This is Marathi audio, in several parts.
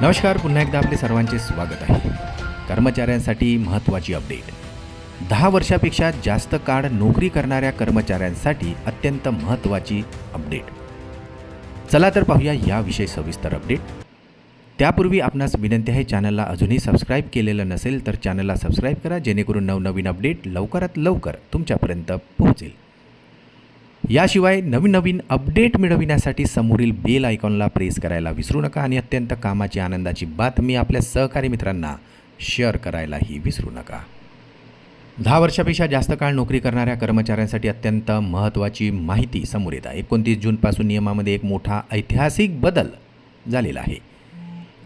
नमस्कार, पुन्हा एकदा आपले सर्वांचे स्वागत आहे. कर्मचाऱ्यांसाठी महत्त्वाची अपडेट. 10 वर्षापेक्षा जास्त काळ नोकरी करणाऱ्या कर्मचाऱ्यांसाठी अत्यंत महत्त्वाची अपडेट. चला तर पाहूया याविषयी सविस्तर अपडेट. त्यापूर्वी आपणास विनंती आहे, चॅनलला अजूनही सबस्क्राईब केलेलं नसेल तर चॅनलला सबस्क्राईब करा, जेणेकरून नवनवीन अपडेट लवकरात लवकर तुमच्यापर्यंत पोहोचेल. याशिवाय नवीन अपडेट मिळविण्यासाठी समोरील बेल आयकॉनला प्रेस करायला विसरू नका आणि अत्यंत कामाची आनंदाची बातमी आपल्या सहकारी मित्रांना शेअर करायलाही विसरू नका. 10 वर्षापेक्षा जास्त काळ नोकरी करणाऱ्या कर्मचाऱ्यांसाठी अत्यंत महत्त्वाची माहिती समोर येत आहे. 29 जूनपासून नियमामध्ये एक मोठा ऐतिहासिक बदल झालेला आहे.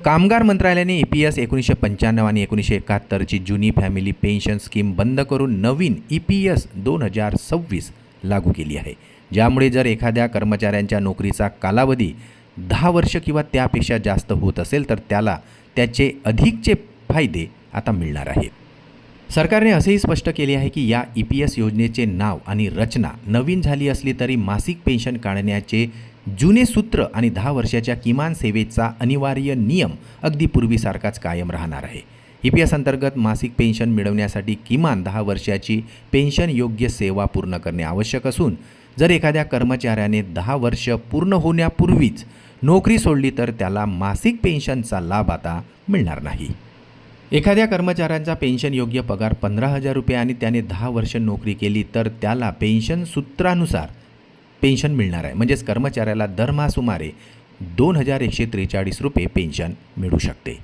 कामगार मंत्रालयाने EPS 1995 आणि 1971ची जुनी फॅमिली पेन्शन स्कीम बंद करून नवीन EPS 2026 लागू केली आहे, ज्यामुळे जर एखाद्या कर्मचाऱ्यांच्या नोकरीचा कालावधी 10 वर्ष किंवा त्यापेक्षा जास्त होत असेल तर त्याला त्याचे अधिकचे फायदे आता मिळणार आहेत. सरकारने असेही स्पष्ट केले आहे की या EPS योजनेचे नाव आणि रचना नवीन झाली असली तरी मासिक पेन्शन काढण्याचे जुने सूत्र आणि 10 वर्षाच्या किमान सेवेचा अनिवार्य नियम अगदी पूर्वीसारखाच कायम राहणार आहे. EPS अंतर्गत मासिक पेन्शन मिळवण्यासाठी किमान 10 वर्षाची पेन्शन योग्य सेवा पूर्ण करणे आवश्यक असून जर एखाद्या कर्मचाऱ्याने 10 वर्ष पूर्ण होण्यापूर्वीच नोकरी सोडली तर त्याला मासिक पेन्शनचा लाभ आता मिळणार नाही. एखाद्या कर्मचाऱ्यांचा पेन्शन योग्य पगार 15,000 रुपये आणि त्याने 10 वर्ष नोकरी केली तर त्याला पेन्शन सूत्रानुसार पेन्शन मिळणार आहे. म्हणजेच कर्मचाऱ्याला दरमहा सुमारे 2,143 रुपये पेन्शन मिळू शकते.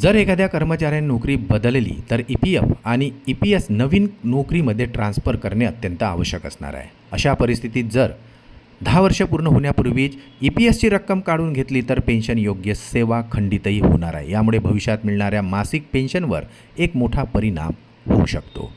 जर एखाद्या कर्मचाऱ्याने नोकरी बदलली तर EPF आणि EPS नवीन नोकरीमध्ये ट्रान्स्फर करणे अत्यंत आवश्यक असणार आहे. अशा परिस्थितीत जर 10 वर्ष पूर्ण होण्यापूर्वीच EPSची रक्कम काढून घेतली तर पेन्शन योग्य सेवा खंडितही होणार आहे. यामुळे भविष्यात मिळणाऱ्या मासिक पेन्शनवर एक मोठा परिणाम होऊ शकतो.